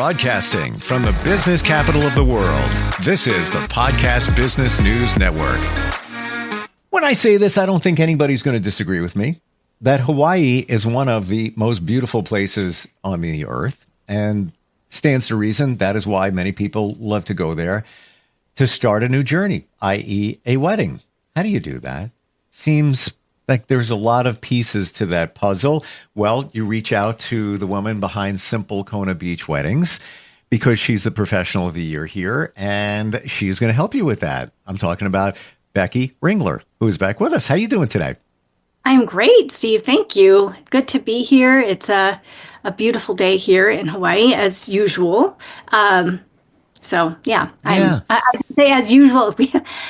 Broadcasting from the business capital of the world, this is the Podcast Business News Network. When I say this, I don't think anybody's going to disagree with me. That Hawaii is one of the most beautiful places on the earth, and stands to reason that is why many people love to go there to start a new journey, i.e. a wedding. How do you do that? Seems like there's a lot of pieces to that puzzle. Well, you reach out to the woman behind Simple Kona Beach Weddings because she's the professional of the year here, and she's going to help you with that. I'm talking about Becky Ringler, who is back with us. How are you doing today? I'm great, Steve. Thank you. Good to be here. It's a beautiful day here in Hawaii, as usual. I say as usual,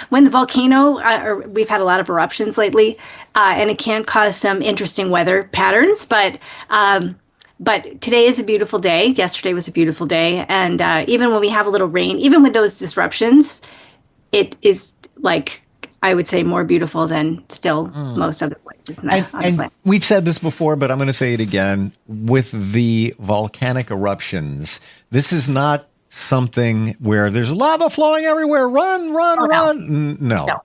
when the volcano, we've had a lot of eruptions lately, and it can cause some interesting weather patterns, but today is a beautiful day. Yesterday was a beautiful day. And even when we have a little rain, even with those disruptions, it is like, I would say, more beautiful than still most other places. And we've said this before, but I'm going to say it again. With the volcanic eruptions, this is not something where there's lava flowing everywhere. Run. No.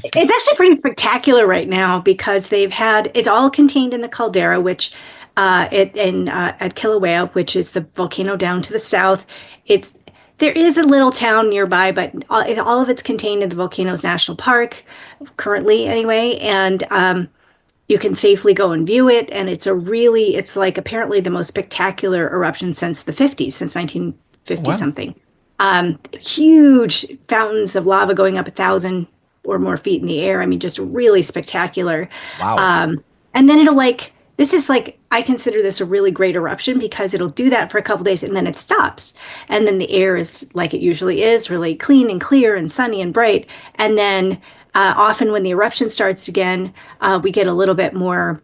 It's actually pretty spectacular right now because it's all contained in the caldera, which at Kilauea, which is the volcano down to the south. There is a little town nearby, but all of it's contained in the Volcanoes National Park currently anyway. And you can safely go and view it. And it's like apparently the most spectacular eruption since the 50s, since 1950 something. Huge fountains of lava going up 1,000 or more feet in the air. I mean, just really spectacular. Wow. And then this is like, I consider this a really great eruption because it'll do that for a couple days and then it stops. And then the air is like it usually is, really clean and clear and sunny and bright. And then often when the eruption starts again, we get a little bit more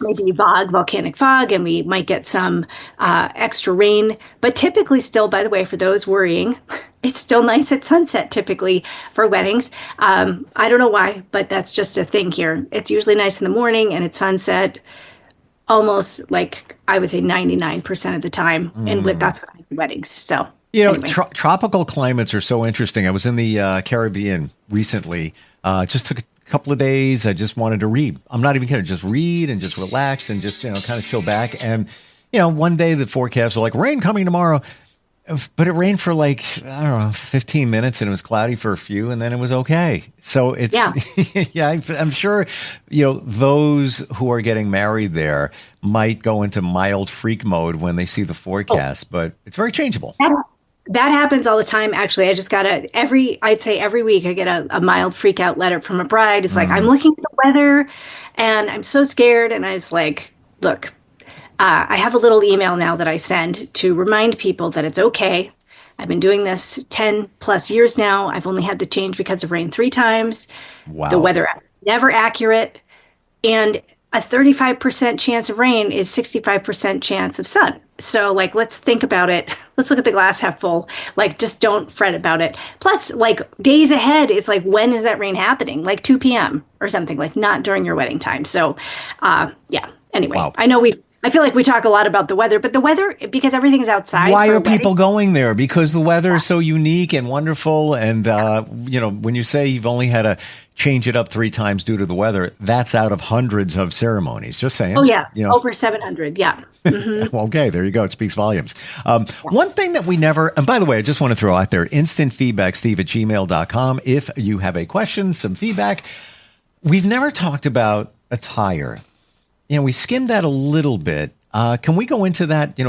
maybe volcanic fog, and we might get some extra rain. But typically still, by the way, for those worrying, it's still nice at sunset typically for weddings. I don't know why, but that's just a thing here. It's usually nice in the morning and at sunset, almost like I would say 99% of the time. And that's what I do weddings. So, anyway. Tropical climates are so interesting. I was in the Caribbean recently, just took a couple of days. I just wanted to read. I'm not even kidding. Just read and just relax and just, kind of chill back. And, one day the forecasts were like rain coming tomorrow, but it rained for 15 minutes and it was cloudy for a few and then it was okay. So it's, I'm sure, those who are getting married there might go into mild freak mode when they see the forecast, but it's very changeable. That happens all the time. Actually, I just got I'd say every week I get a mild freak out letter from a bride. It's like, I'm looking at the weather and I'm so scared. And I was like, look, I have a little email now that I send to remind people that it's okay. I've been doing this 10 plus years now. I've only had to change because of rain 3 times. Wow. The weather never accurate. And a 35% chance of rain is 65% chance of sun. So let's think about it. Let's look at the glass half full. Just don't fret about it. Plus, days ahead, it's when is that rain happening? 2 p.m. or something, not during your wedding time. So, anyway, wow. I feel like we talk a lot about the weather, but the weather, because everything's outside. Why are people going there? Because the weather is so unique and wonderful. And, when you say you've only had to change it up 3 times due to the weather, that's out of hundreds of ceremonies. Just saying. Oh, yeah. Over 700. Yeah. Mm-hmm. Okay, there you go. It speaks volumes. One thing that we never, and by the way, I just want to throw out there, instant feedback, steve@gmail.com. If you have a question, some feedback. We've never talked about attire. We skimmed that a little bit. Can we go into that?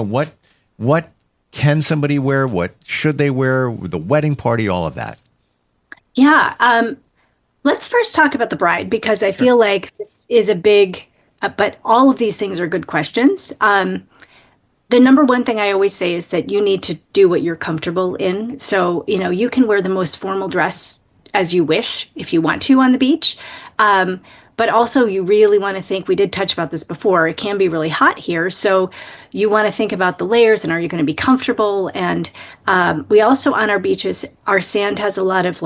What can somebody wear? What should they wear? The wedding party, all of that. Yeah. Let's first talk about the bride, because I feel like this is a big, but all of these things are good questions. The number one thing I always say is that you need to do what you're comfortable in. So, you can wear the most formal dress as you wish if you want to on the beach. But also you really want to think, we did touch about this before, it can be really hot here. So you want to think about the layers and are you going to be comfortable? And we also, on our beaches, our sand has a lot of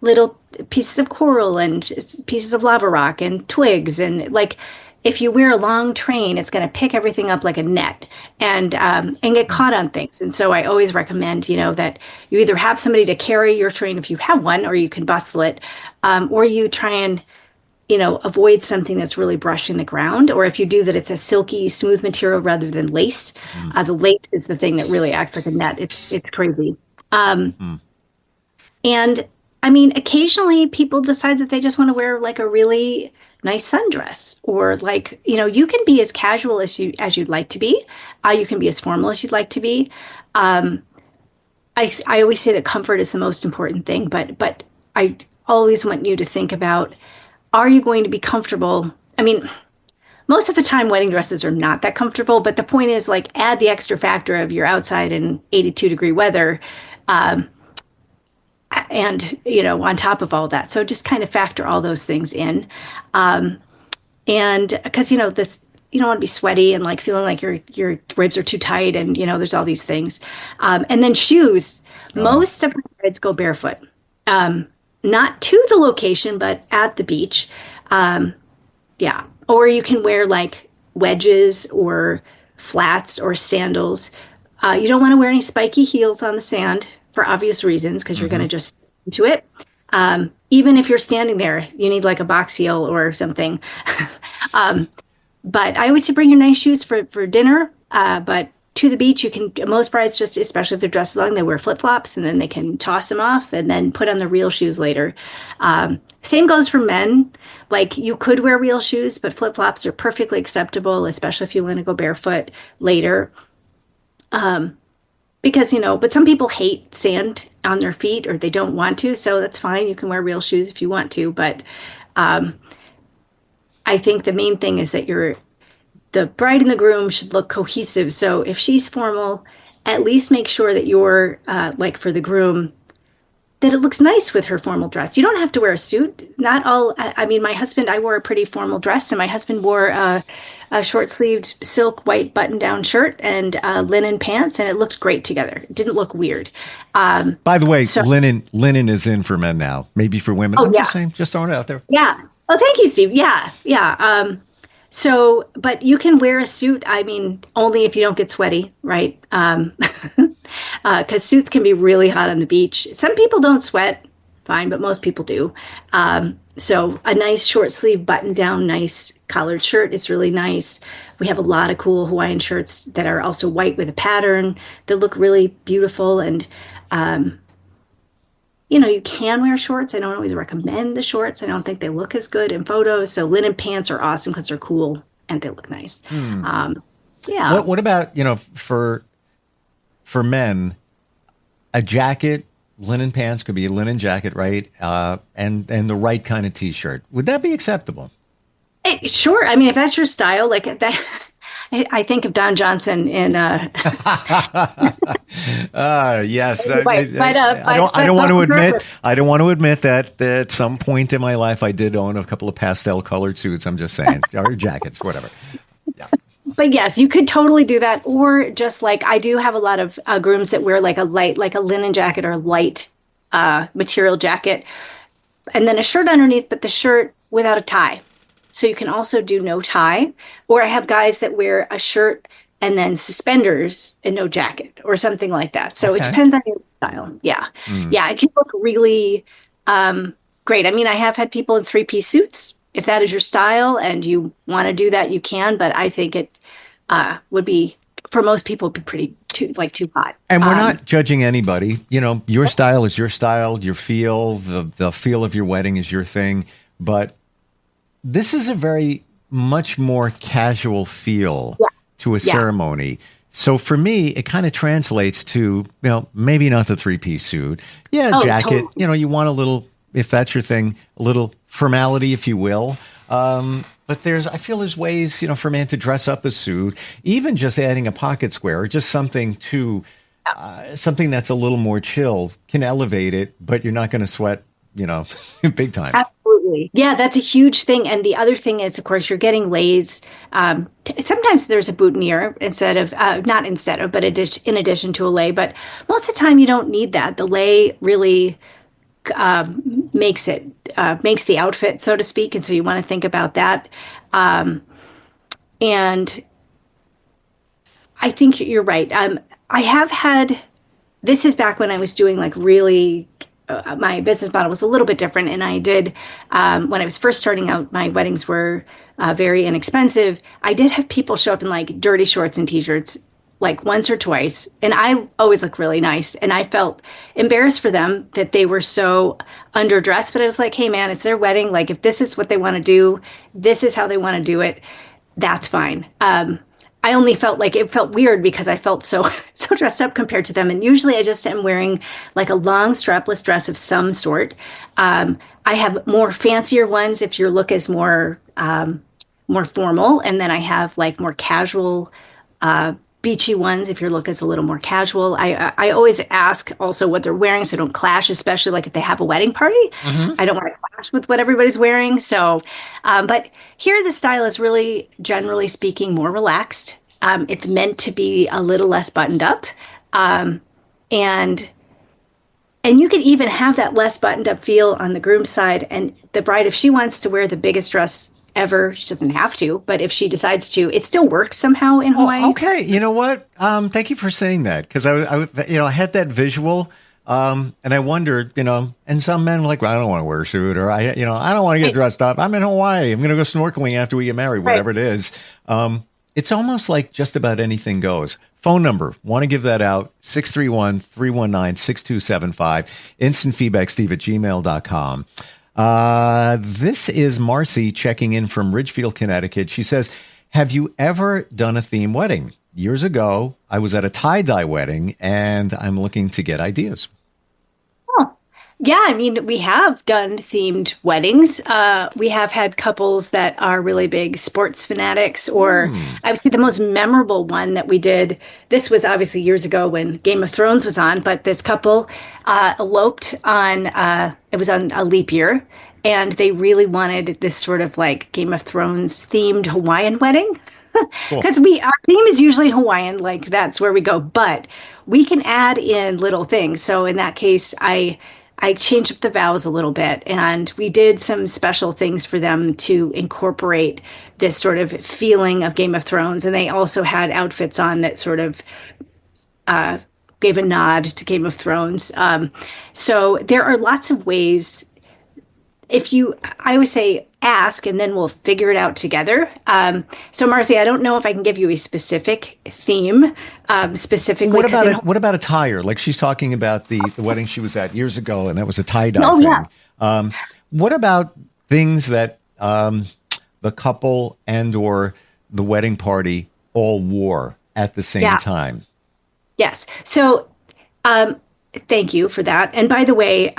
little pieces of coral and pieces of lava rock and twigs. And if you wear a long train, it's going to pick everything up like a net and get caught on things. And so I always recommend, that you either have somebody to carry your train if you have one, or you can bustle it, or you try and avoid something that's really brushing the ground. Or if you do that, it's a silky, smooth material rather than lace. The lace is the thing that really acts like a net. It's crazy. And I mean, occasionally people decide that they just want to wear like a really nice sundress, or like, you can be as casual as you'd like to be. You can be as formal as you'd like to be. I always say that comfort is the most important thing, but I always want you to think about, are you going to be comfortable? I mean, most of the time wedding dresses are not that comfortable, but the point is, like, add the extra factor of you're outside in 82-degree weather, and on top of all that. So just kind of factor all those things in. And because this, you don't want to be sweaty and like feeling like your ribs are too tight, and there's all these things. And then shoes. Most of my brides go barefoot. Not to the location, but at the beach. Yeah. Or you can wear like wedges or flats or sandals. You don't want to wear any spiky heels on the sand for obvious reasons, because you're going to just into it. Even if you're standing there, you need like a box heel or something. But I always say bring your nice shoes for dinner. But to the beach, most brides, just especially if their dress is long, they wear flip-flops, and then they can toss them off and then put on the real shoes later. Same goes for men. Like, you could wear real shoes, but flip-flops are perfectly acceptable, especially if you want to go barefoot later. Because, but some people hate sand on their feet, or they don't want to, so that's fine. You can wear real shoes if you want to, but I think the main thing is that the bride and the groom should look cohesive. So if she's formal, at least make sure that you're, like for the groom, that it looks nice with her formal dress. You don't have to wear a suit. Not all, I mean, my husband, I wore a pretty formal dress, and my husband wore a short-sleeved silk white button-down shirt and linen pants, and it looked great together. It didn't look weird. By the way, linen is in for men now, maybe for women. I'm just saying, just throwing it out there. Yeah. Oh, thank you, Steve. Yeah. So, but you can wear a suit, I mean, only if you don't get sweaty, right? Because suits can be really hot on the beach. Some people don't sweat, fine, but most people do. So a nice short sleeve button down, nice collared shirt is really nice. We have a lot of cool Hawaiian shirts that are also white with a pattern that look really beautiful. And, you can wear shorts. I don't always recommend the shorts. I don't think they look as good in photos. So linen pants are awesome because they're cool and they look nice. Yeah. What about, for men, a jacket, linen pants could be a linen jacket, right? And the right kind of t-shirt. Would that be acceptable? Sure. I mean, if that's your style, like that, I think of Don Johnson in. Yes. I don't want to admit that at some point in my life I did own a couple of pastel colored suits. I'm just saying, or jackets, whatever. Yeah. But yes, you could totally do that. Or just like, I do have a lot of grooms that wear like a linen jacket or light material jacket, and then a shirt underneath, but the shirt without a tie. So you can also do no tie. Or I have guys that wear a shirt and then suspenders and no jacket or something like that. So It depends on your style. Yeah. Yeah, it can look really great. I mean, I have had people in 3-piece suits. If that is your style and you want to do that, you can. But I think it would be, for most people, would be pretty too hot. And we're not judging anybody. Your style is your style. Your feel, the feel of your wedding is your thing. But this is a very much more casual feel to a ceremony. So for me, it kind of translates to, maybe not the 3-piece suit. Yeah, jacket. Totally. You want a little, if that's your thing, a little formality, if you will. But I feel there's ways, for a man to dress up a suit, even just adding a pocket square or just something something that's a little more chill can elevate it, but you're not going to sweat, big time. Absolutely. Yeah, that's a huge thing. And the other thing is, of course, you're getting lays. Sometimes there's a boutonniere in addition to a lay, but most of the time you don't need that. The lay really makes the outfit, so to speak. And so you want to think about that. And I think you're right. I have had, this is back when I was doing like really, my business model was a little bit different. And I did, when I was first starting out, my weddings were very inexpensive. I did have people show up in like dirty shorts and t-shirts like once or twice. And I always look really nice. And I felt embarrassed for them that they were so underdressed. But I was like, hey, man, it's their wedding. Like, if this is what they want to do, this is how they want to do it. That's fine. I only felt like it felt weird because I felt so dressed up compared to them. And usually I just am wearing like a long strapless dress of some sort. I have more fancier ones if your look is more formal. And then I have like more casual, beachy ones if your look is a little more casual. I always ask also what they're wearing so don't clash, especially like if they have a wedding party. I don't want to clash with what everybody's wearing. So, but here the style is really, generally speaking, more relaxed. It's meant to be a little less buttoned up. And you can even have that less buttoned up feel on the groom's side. And the bride, if she wants to wear the biggest dress ever, she doesn't have to, but if she decides to, it still works somehow in Hawaii. Okay, you know what? Thank you for saying that, because I had that visual, and I wondered, and some men were like, well, I don't want to wear a suit, or I don't want to get dressed up. I'm in Hawaii. I'm going to go snorkeling after we get married, whatever it is. It's almost like just about anything goes. Phone number, want to give that out, 631-319-6275. Instant feedback, steve@gmail.com. This is Marcy checking in from Ridgefield, Connecticut. She says, have you ever done a theme wedding? Years ago, I was at a tie-dye wedding, and I'm looking to get ideas. Oh, yeah. I mean, we have done themed weddings. We have had couples that are really big sports fanatics, or I would say the most memorable one that we did. This was obviously years ago when Game of Thrones was on, but this couple eloped on, it was on a leap year, and they really wanted this sort of like Game of Thrones themed Hawaiian wedding. Because our theme is usually Hawaiian, like that's where we go, but we can add in little things. So in that case, I changed up the vows a little bit, and we did some special things for them to incorporate this sort of feeling of Game of Thrones. And they also had outfits on that sort of gave a nod to Game of Thrones. So there are lots of ways. I always say ask, and then we'll figure it out together. So Marcy, I don't know if I can give you a specific theme specifically. What about attire? Like she's talking about the wedding she was at years ago, and that was a tie-dye thing. Yeah. What about things that the couple and or the wedding party all wore at the same time? Yes. So thank you for that. And by the way,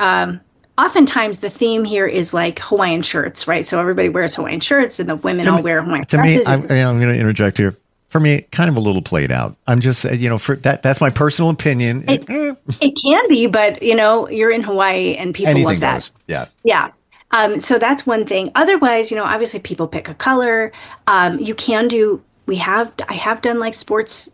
oftentimes the theme here is like Hawaiian shirts, right? So everybody wears Hawaiian shirts, and the women all wear Hawaiian dresses. I'm going to interject here. For me, kind of a little played out. I'm just, for that's my personal opinion. It can be, but you're in Hawaii and people anything love that. Goes. Yeah. Yeah. So that's one thing. Otherwise, obviously people pick a color. You can do, I have done like sports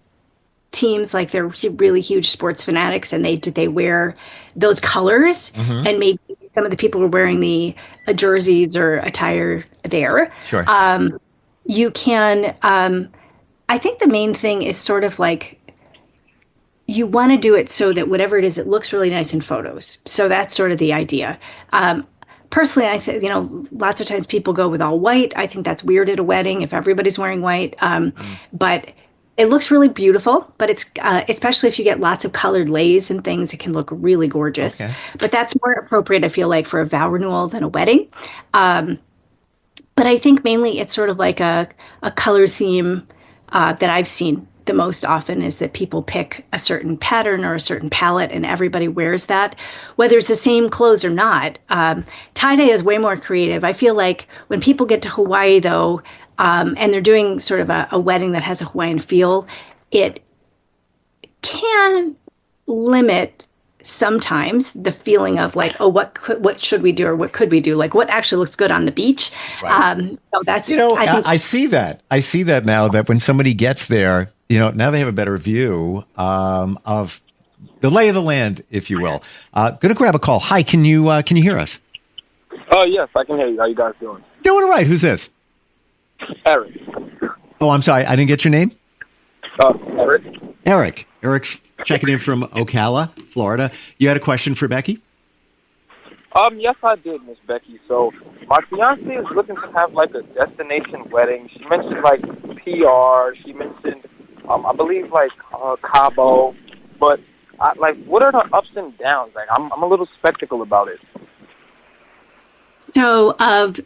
teams, like they're really huge sports fanatics, and they wear those colors, and maybe some of the people were wearing the jerseys or attire there. Sure. You can, I think the main thing is sort of like, you want to do it so that whatever it is, it looks really nice in photos. So that's sort of the idea. Personally, I think, lots of times people go with all white. I think that's weird at a wedding if everybody's wearing white. But it looks really beautiful, but it's especially if you get lots of colored leis and things, it can look really gorgeous. Okay. But that's more appropriate, I feel like, for a vow renewal than a wedding. But I think mainly it's sort of like a color theme that I've seen the most often is that people pick a certain pattern or a certain palette, and everybody wears that, whether it's the same clothes or not. Tie-dye is way more creative. I feel like when people get to Hawaii, though, and they're doing sort of a wedding that has a Hawaiian feel, it can limit sometimes the feeling of like, oh, what should we do, or what could we do? Like, what actually looks good on the beach? Right. So that's, I see that. I see that now, that when somebody gets there, now they have a better view of the lay of the land, if you will. Going to grab a call. Hi, can you hear us? Oh, yes, I can hear you. How you guys doing? Doing all right. Who's this? Eric. Oh, I'm sorry. I didn't get your name. Eric. Eric's checking in from Ocala, Florida. You had a question for Becky? Yes, I did, Miss Becky. So my fiance is looking to have like a destination wedding. She mentioned like PR. She mentioned, I believe like Cabo. But what are the ups and downs? Like, I'm a little skeptical about it. So of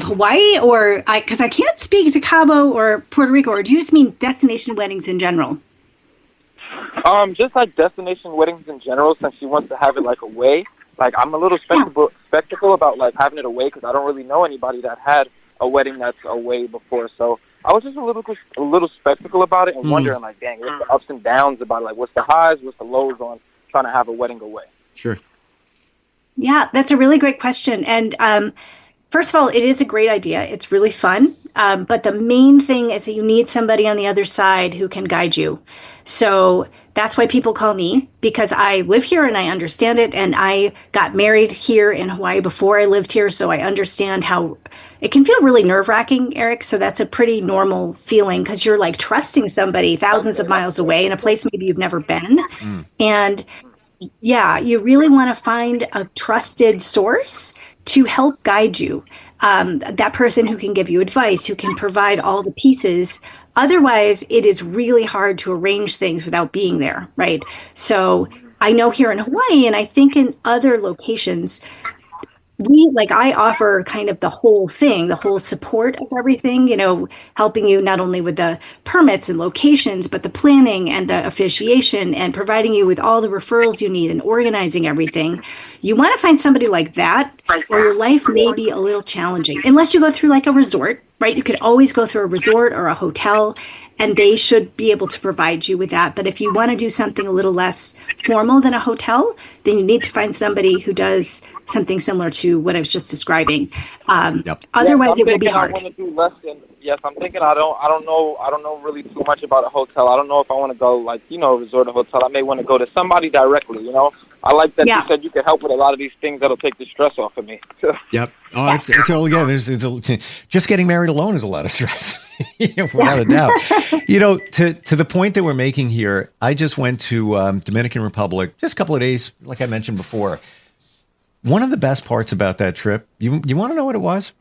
Hawaii, or because I can't speak to Cabo or Puerto Rico, or do you just mean destination weddings in general? Just like destination weddings in general, since she wants to have it like away. Like, I'm a little skeptical about like having it away because I don't really know anybody that had a wedding that's away before. So I was just a little skeptical about it and wondering like, dang, what's the ups and downs about it? Like, what's the highs, what's the lows on trying to have a wedding away? Sure. Yeah, that's a really great question. And first of all, it is a great idea. It's really fun. But the main thing is that you need somebody on the other side who can guide you. So that's why people call me, because I live here and I understand it. And I got married here in Hawaii before I lived here. So I understand how it can feel really nerve-wracking, Eric. So that's a pretty normal feeling because you're like trusting somebody thousands of miles away in a place maybe you've never been. And yeah, you really want to find a trusted source to help guide you. That person who can give you advice, who can provide all the pieces. Otherwise, it is really hard to arrange things without being there, right? So I know here in Hawaii, and I think in other locations, I offer kind of the whole thing, the whole support of everything, helping you not only with the permits and locations, but the planning and the officiation and providing you with all the referrals you need and organizing everything. You want to find somebody like that, or your life may be a little challenging, unless you go through like a resort, right? You could always go through a resort or a hotel, and they should be able to provide you with that. But if you want to do something a little less formal than a hotel, then you need to find somebody who does something similar to what I was just describing. Otherwise, it will be hard. I want to do less than. Yes, I'm thinking I don't know really too much about a hotel. I don't know if I want to go a resort or hotel. I may want to go to somebody directly. I like that you said you could help with a lot of these things that'll take the stress off of me. Yep. Oh, it's all again. Just getting married alone is a lot of stress, without a doubt. To the point that we're making here, I just went to Dominican Republic just a couple of days, like I mentioned before. One of the best parts about that trip, you want to know what it was?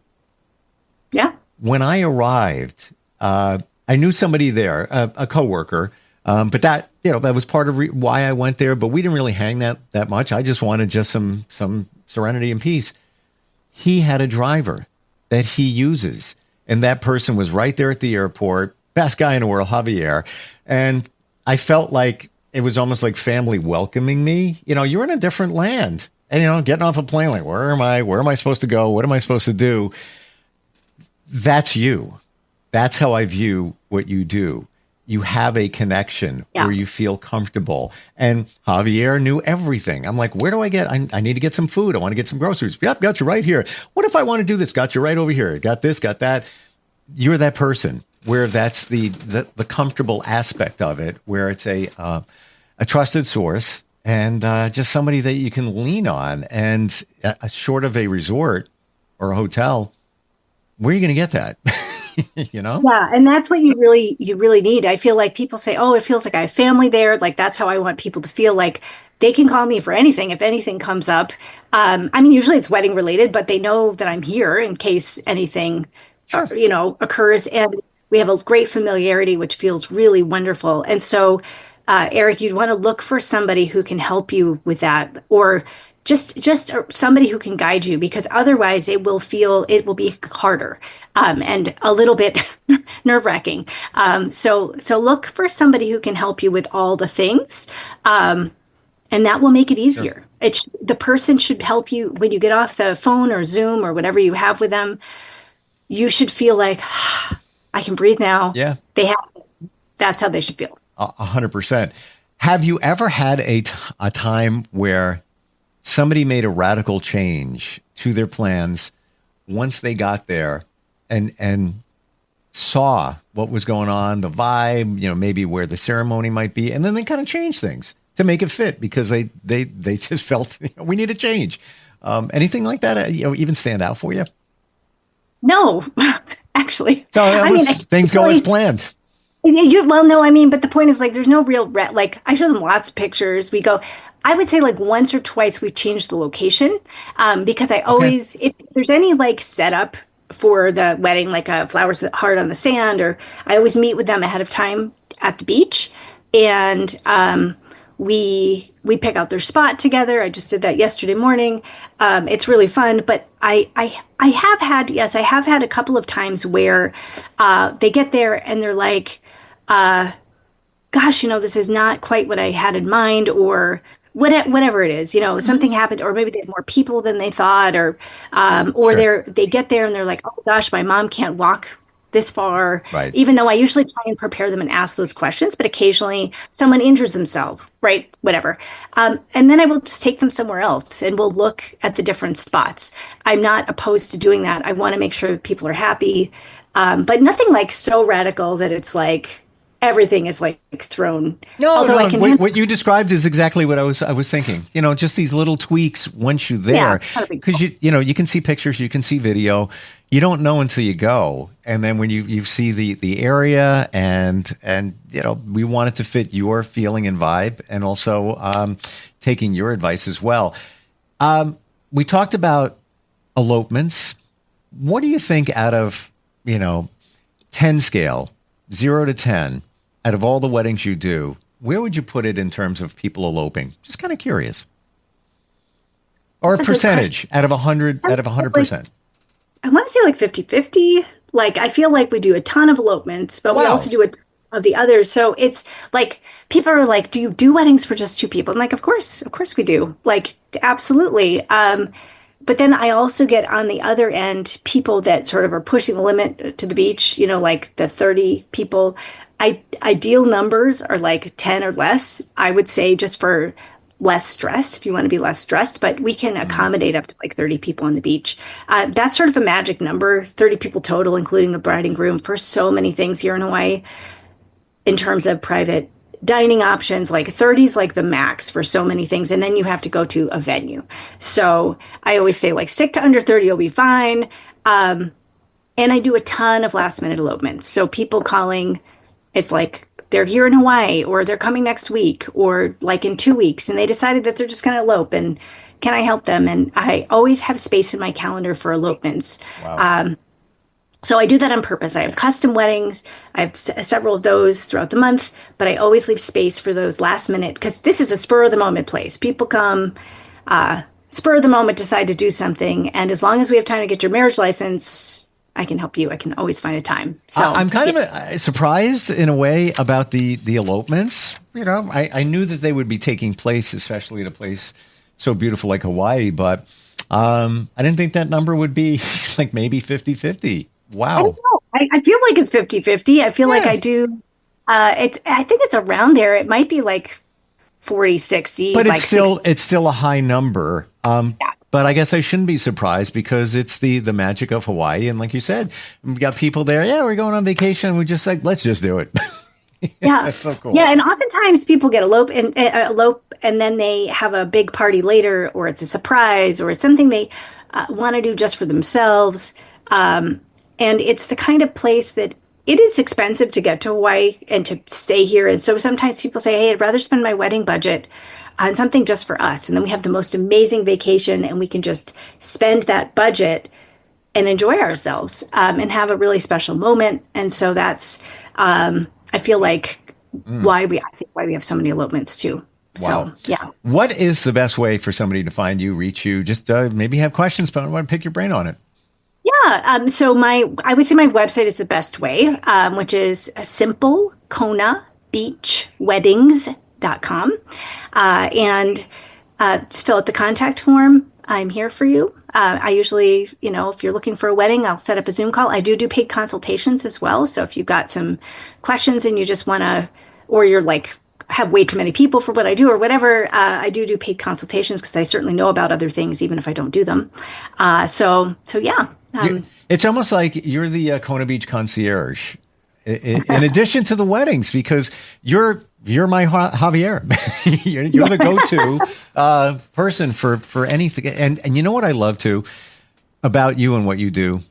Yeah. When I arrived, I knew somebody there, a coworker, but that was part of why I went there. But we didn't really hang that much. I just wanted just some serenity and peace. He had a driver that he uses, and that person was right there at the airport. Best guy in the world, Javier, and I felt like it was almost like family welcoming me. You're in a different land, and getting off a plane, like where am I? Where am I supposed to go? What am I supposed to do? That's you. That's how I view what you do. You have a connection where you feel comfortable. And Javier knew everything. I'm like, where do I get? I need to get some food. I want to get some groceries. Yep, got you right here. What if I want to do this? Got you right over here. Got this, got that. You're that person where that's the comfortable aspect of it, where it's a trusted source and just somebody that you can lean on. And short of a resort or a hotel, where are you going to get that? Yeah, and that's what you really need. I feel like people say, "Oh, it feels like I have family there." Like that's how I want people to feel, like they can call me for anything if anything comes up. Usually it's wedding related, but they know that I'm here in case anything, occurs. And we have a great familiarity, which feels really wonderful. And so, Eric, you'd want to look for somebody who can help you with that, or just somebody who can guide you, because otherwise it will be harder and a little bit nerve-wracking. So look for somebody who can help you with all the things, and that will make it easier. Sure. The person should help you when you get off the phone or Zoom or whatever you have with them. You should feel like I can breathe now. Yeah, that's how they should feel. 100%. Have you ever had a time where somebody made a radical change to their plans once they got there and saw what was going on, the vibe, maybe where the ceremony might be, and then they kind of changed things to make it fit because they just felt we need a change. Anything like that, even stand out for you? No, actually. So I mean, things go as planned. Well, no, I mean, but the point is like, there's no real, like, I show them lots of pictures. We go, I would say like once or twice we've changed the location, because I always, if there's any like setup for the wedding, like a flowers heart on the sand, or I always meet with them ahead of time at the beach, and we pick out their spot together. I just did that yesterday morning. It's really fun, but I have had, yes, I have had a couple of times where they get there and they're like, gosh, this is not quite what I had in mind, or whatever it is, something happened, or maybe they have more people than they thought, or Sure. they get there and they're like, oh gosh, my mom can't walk this far, Right. even though I usually try and prepare them and ask those questions, but occasionally someone injures themselves, right? Whatever. And then I will just take them somewhere else and we'll look at the different spots. I'm not opposed to doing that. I want to make sure people are happy, but nothing like so radical that it's like everything is like thrown. No, Although no, I can what you described is exactly what I was thinking. Just these little tweaks once you're there, because you can see pictures, you can see video. You don't know until you go, and then when you see the area and we want it to fit your feeling and vibe, and also taking your advice as well. We talked about elopements. What do you think out of 10 scale, 0 to 10, out of all the weddings you do, where would you put it in terms of people eloping? Just kind of curious. Or a percentage out of 100%. I want to say like 50-50. Like, I feel like we do a ton of elopements, but we also do of the others. So it's like, people are like, do you do weddings for just two people? I'm like, of course we do. Like, absolutely. But then I also get on the other end people that sort of are pushing the limit to the beach, like the 30 people. Ideal numbers are like 10 or less, I would say, just for less stress, if you want to be less stressed, but we can accommodate up to like 30 people on the beach. That's sort of a magic number, 30 people total, including the bride and groom, for so many things here in Hawaii in terms of private dining options. Like 30 is like the max for so many things. And then you have to go to a venue. So I always say like stick to under 30, you'll be fine. And I do a ton of last minute elopements. So people calling, it's like they're here in Hawaii, or they're coming next week, or like in 2 weeks, and they decided that they're just going to elope, and can I help them? And I always have space in my calendar for elopements. Wow. So I do that on purpose. I have custom weddings. I have several of those throughout the month, but I always leave space for those last minute, because this is a spur of the moment place. People come, spur of the moment, decide to do something. And as long as we have time to get your marriage license, I can help you. I can always find a time. So I'm kind of surprised in a way about the elopements. I knew that they would be taking place, especially at a place so beautiful like Hawaii, but I didn't think that number would be like maybe 50-50. Wow. I don't know. I feel like it's 50-50. I feel like I do. I think it's around there. It might be like 40-60. But like it's still a high number. But I guess I shouldn't be surprised, because it's the magic of Hawaii. And like you said, we've got people there. Yeah, we're going on vacation. We just like, let's just do it. Yeah. That's so cool. Yeah. And oftentimes people get elope and then they have a big party later, or it's a surprise, or it's something they want to do just for themselves. And it's the kind of place that it is expensive to get to Hawaii and to stay here. And so sometimes people say, hey, I'd rather spend my wedding budget on something just for us. And then we have the most amazing vacation, and we can just spend that budget and enjoy ourselves, and have a really special moment. And so that's, I feel like why we have so many elopements too. Wow. So, yeah. What is the best way for somebody to find you, reach you? Just maybe have questions, but I want to pick your brain on it. Yeah. So I would say my website is the best way, which is simple Kona Beach Weddings.com. And just fill out the contact form. I'm here for you. I usually, if you're looking for a wedding, I'll set up a Zoom call. I do paid consultations as well. So if you've got some questions and you just want to, or you're like, have way too many people for what I do or whatever, I do paid consultations, because I certainly know about other things, even if I don't do them. So yeah. It's almost like you're the Kona Beach concierge, in addition to the weddings, because you're my Javier. you're the go-to person for anything. And you know what I love too about you and what you do?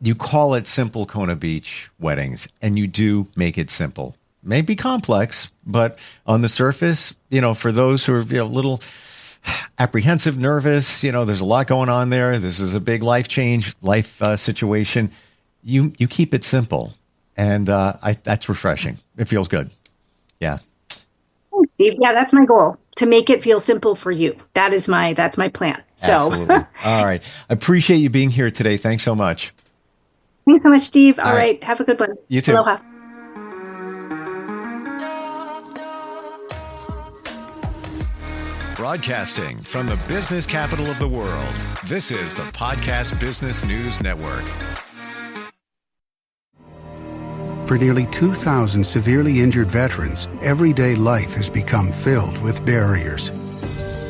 you call it Simple Kona Beach Weddings, and you do make it simple. Maybe complex, but on the surface, for those who are a little apprehensive, nervous, there's a lot going on there. This is a big life situation. You keep it simple, and that's refreshing. It feels good. Yeah. Thanks, Steve. Yeah, that's my goal, to make it feel simple for you. That's my plan. So, absolutely. All right. I appreciate you being here today. Thanks so much. Thanks so much, Steve. All right. Have a good one. You too. Aloha. Broadcasting from the business capital of the world, this is the Podcast Business News Network. For nearly 2,000 severely injured veterans, everyday life has become filled with barriers.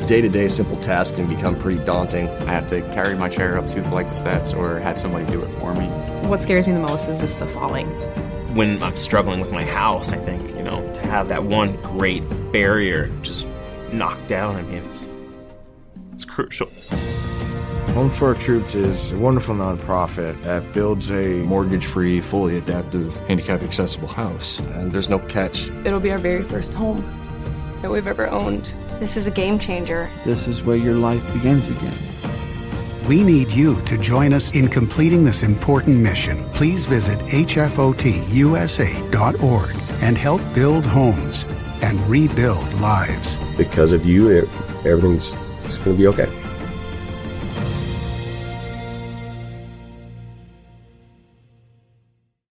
Day-to-day simple tasks can become pretty daunting. I have to carry my chair up 2 flights of steps or have somebody do it for me. What scares me the most is just the falling. When I'm struggling with my house, I think, to have that one great barrier just knocked down, it's crucial. Home for Our Troops is a wonderful nonprofit that builds a mortgage-free, fully adaptive, handicap-accessible house. And there's no catch. It'll be our very first home that we've ever owned. This is a game changer. This is where your life begins again. We need you to join us in completing this important mission. Please visit hfotusa.org and help build homes and rebuild lives. Because of you, everything's going to be okay.